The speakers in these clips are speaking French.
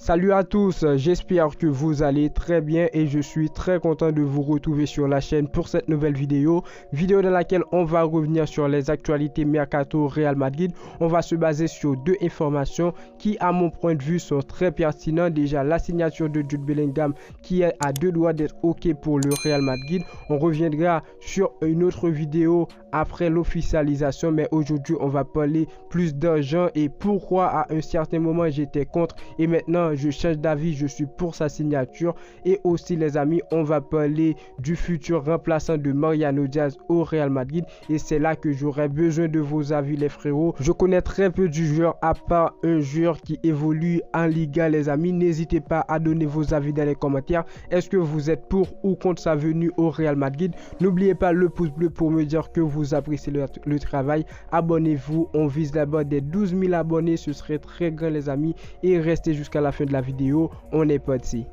Salut à tous, j'espère que vous allez très bien et je suis très content de vous retrouver sur la chaîne pour cette nouvelle vidéo dans laquelle on va revenir sur les actualités Mercato Real Madrid. On va se baser sur deux informations qui à mon point de vue sont très pertinentes. Déjà la signature de Jude Bellingham qui est à deux doigts d'être ok pour le Real Madrid. On reviendra sur une autre vidéo après l'officialisation, mais aujourd'hui on va parler plus d'argent et pourquoi à un certain moment j'étais contre et maintenant je change d'avis, je suis pour sa signature. Et aussi les amis, on va parler du futur remplaçant de Mariano Diaz au Real Madrid et c'est là que j'aurai besoin de vos avis les frérots. Je connais très peu du joueur à part un joueur qui évolue en Liga les amis. N'hésitez pas à donner vos avis dans les commentaires. Est-ce que vous êtes pour ou contre sa venue au Real Madrid? N'oubliez pas le pouce bleu pour me dire que vous appréciez le travail. Abonnez-vous, on vise d'abord des 12 000 abonnés, ce serait très grand les amis, et restez jusqu'à la fin de la vidéo. On est parti.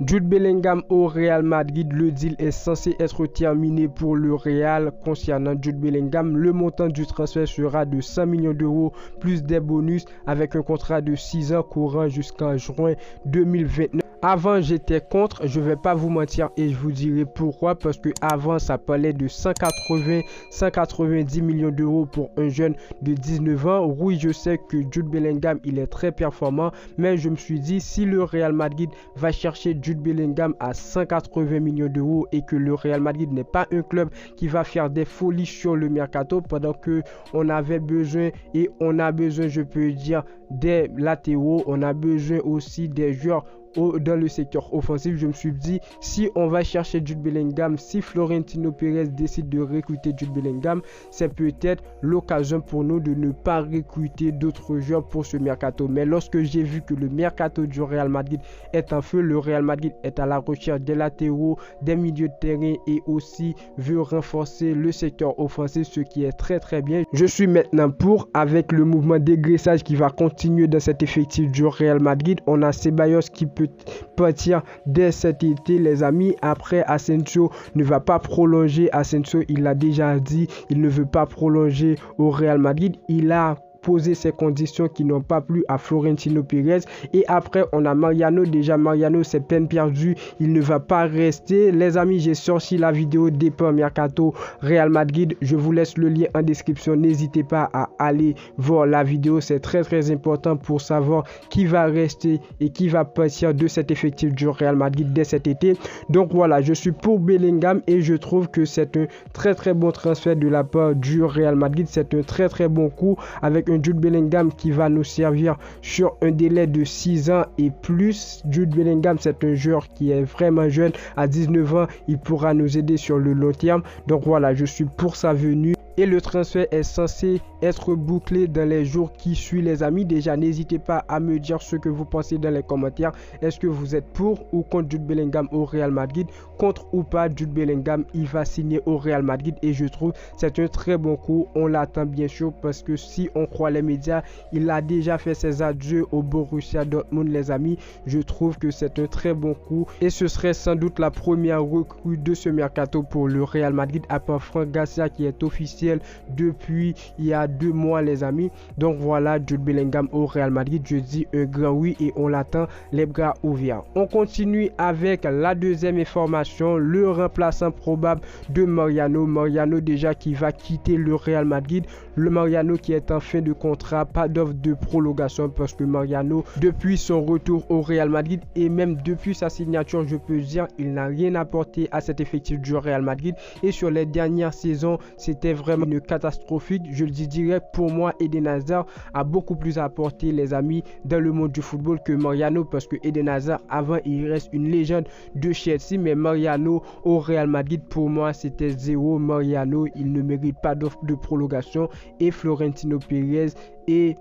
Jude Bellingham au Real Madrid, le deal est censé être terminé pour le Real. Concernant Jude Bellingham, le montant du transfert sera de 100 millions d'euros plus des bonus avec un contrat de 6 ans courant jusqu'en juin 2029. Avant j'étais contre, je vais pas vous mentir et je vous dirai pourquoi, parce que avant ça parlait de 190 millions d'euros pour un jeune de 19 ans. Oui, je sais que Jude Bellingham il est très performant, mais je me suis dit si le Real Madrid va chercher Jude Bellingham à 180 millions d'euros et que le Real Madrid n'est pas un club qui va faire des folies sur le mercato, pendant que on avait besoin et on a besoin, je peux dire, des latéraux, on a besoin aussi des joueurs dans le secteur offensif. Je me suis dit si on va chercher Jude Bellingham, si Florentino Pérez décide de recruter Jude Bellingham, c'est peut-être l'occasion pour nous de ne pas recruter d'autres joueurs pour ce mercato. Mais lorsque j'ai vu que le mercato du Real Madrid est en feu, le Real Madrid est à la recherche des latéraux, des milieux de terrain et aussi veut renforcer le secteur offensif, ce qui est très bien. Je suis maintenant pour, avec le mouvement dégraissage qui va continuer dans cet effectif du Real Madrid. On a Ceballos qui peut partir dès cet été les amis. Après, Asensio ne va pas prolonger. Asensio il l'a déjà dit, il ne veut pas prolonger au Real Madrid. Il a poser ces conditions qui n'ont pas plu à Florentino Pérez. Et après on a Mariano. Déjà Mariano c'est peine perdue, il ne va pas rester les amis. J'ai sorti la vidéo départ mercato Real Madrid, je vous laisse le lien en description, n'hésitez pas à aller voir la vidéo, c'est très important pour savoir qui va rester et qui va partir de cet effectif du Real Madrid dès cet été. Donc voilà, je suis pour Bellingham et je trouve que c'est un très bon transfert de la part du Real Madrid. C'est un très bon coup avec un Jude Bellingham qui va nous servir sur un délai de 6 ans et plus. Jude Bellingham c'est un joueur qui est vraiment jeune, à 19 ans il pourra nous aider sur le long terme. Donc voilà, je suis pour sa venue et le transfert est censé être bouclé dans les jours qui suivent les amis. Déjà n'hésitez pas à me dire ce que vous pensez dans les commentaires. Est-ce que vous êtes pour ou contre Jude Bellingham au Real Madrid? Contre ou pas, Jude Bellingham il va signer au Real Madrid et je trouve c'est un très bon coup. On l'attend bien sûr parce que si on croit les médias, il a déjà fait ses adieux au Borussia Dortmund les amis. Je trouve que c'est un très bon coup et ce serait sans doute la première recrue de ce mercato pour le Real Madrid à part Franck Garcia qui est officiel depuis il y a 2 mois les amis. Donc voilà, Jude Bellingham au Real Madrid, je dis un grand oui et on l'attend les bras ouverts. On continue avec la deuxième information, le remplaçant probable de Mariano. Mariano déjà qui va quitter le Real Madrid. Le Mariano qui est en fin de contrat, pas d'offre de prolongation parce que Mariano depuis son retour au Real Madrid et même depuis sa signature, je peux dire, il n'a rien apporté à cet effectif du Real Madrid et sur les dernières saisons c'était vraiment une catastrophique. Je le dis direct, pour moi Eden Hazard a beaucoup plus apporté les amis dans le monde du football que Mariano, parce que Eden Hazard avant il reste une légende de Chelsea, mais Mariano au Real Madrid pour moi c'était zéro. Mariano il ne mérite pas d'offre de prolongation et Florentino Pérez et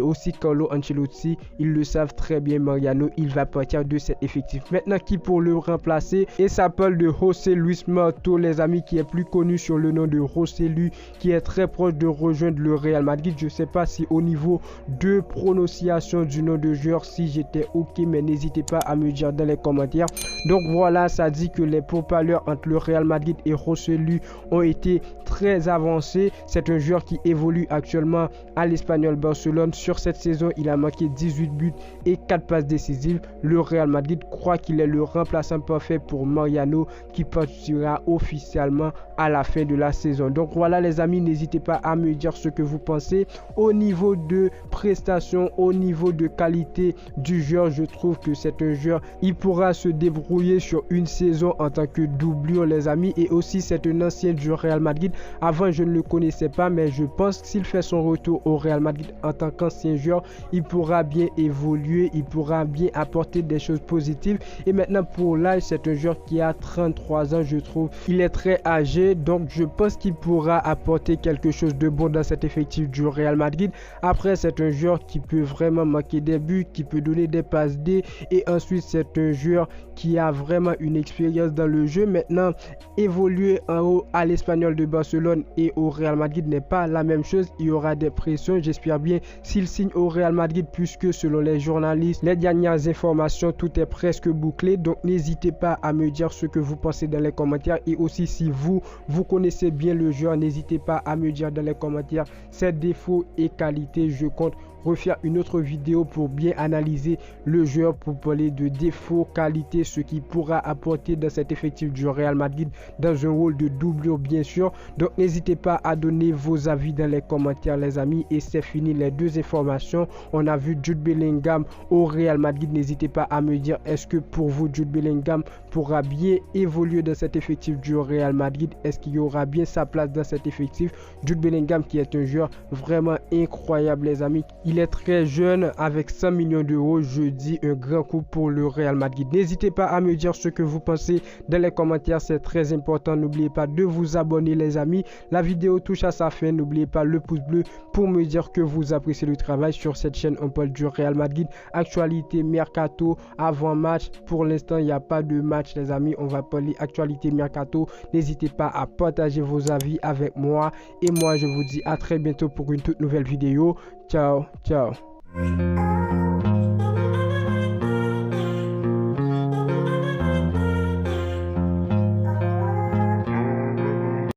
aussi Carlo Ancelotti ils le savent très bien. Mariano il va partir de cet effectif. Maintenant qui pour le remplacer, et ça parle de José Luis Marto les amis, qui est plus connu sur le nom de José Rosselló qui est très proche de rejoindre le Real Madrid. Je ne sais pas si au niveau de prononciation du nom de joueur, si j'étais ok, mais n'hésitez pas à me dire dans les commentaires. Donc voilà, ça dit que les pourparlers entre le Real Madrid et Rosselló ont été très avancés. C'est un joueur qui évolue actuellement à l'Espagnol Barcelone. Sur cette saison, il a marqué 18 buts et 4 passes décisives. Le Real Madrid croit qu'il est le remplaçant parfait pour Mariano qui partira officiellement à la fin de la saison. Donc voilà les amis, n'hésitez pas à me dire ce que vous pensez au niveau de prestation, au niveau de qualité du joueur. Je trouve que c'est un joueur, il pourra se débrouiller sur une saison en tant que doublure les amis, et aussi c'est un ancien du Real Madrid. Avant je ne le connaissais pas, mais je pense que s'il fait son retour au Real Madrid en tant qu'ancien joueur, il pourra bien évoluer, il pourra bien apporter des choses positives. Et maintenant pour l'âge, c'est un joueur qui a 33 ans, je trouve. Il est très âgé, donc je pense qu'il pourra apporter quelque chose de bon dans cet effectif du Real Madrid. Après, c'est un joueur qui peut vraiment marquer des buts, qui peut donner des passes D, et ensuite c'est un joueur qui a vraiment une expérience dans le jeu. Maintenant, évoluer en haut à l'Espagnol de Barcelone et au Real Madrid n'est pas la même chose. Il y aura des pressions, j'espère bien, s'il signe au Real Madrid, puisque selon les journalistes, les dernières informations, tout est presque bouclé. Donc n'hésitez pas à me dire ce que vous pensez dans les commentaires, et aussi si vous connaissez bien le joueur, n'hésitez pas à me dire dans les commentaires ses défauts et qualités. Je compte refaire une autre vidéo pour bien analyser le joueur, pour parler de défauts, qualités, ce qu'il pourra apporter dans cet effectif du Real Madrid dans un rôle de doublure bien sûr. Donc n'hésitez pas à donner vos avis dans les commentaires les amis. Et c'est fini les deux informations. On a vu Jude Bellingham au Real Madrid. N'hésitez pas à me dire, est-ce que pour vous Jude Bellingham pourra bien évoluer dans cet effectif du Real Madrid? Est-ce qu'il y aura bien sa place dans cet effectif? Jude Bellingham qui est un joueur vraiment incroyable les amis. Il est très jeune, avec 100 millions d'euros. Je dis un grand coup pour le Real Madrid. N'hésitez pas à me dire ce que vous pensez dans les commentaires, c'est très important. N'oubliez pas de vous abonner les amis. La vidéo touche à sa fin. N'oubliez pas le pouce bleu pour me dire que vous appréciez le travail. Sur cette chaîne, on parle du Real Madrid. Actualité, mercato, avant-match. Pour l'instant, il n'y a pas de match les amis. On va parler actualité, mercato. N'hésitez pas à partager vos avis avec moi. Et moi, je vous dis à très bientôt pour une toute nouvelle vidéo. Ciao, ciao.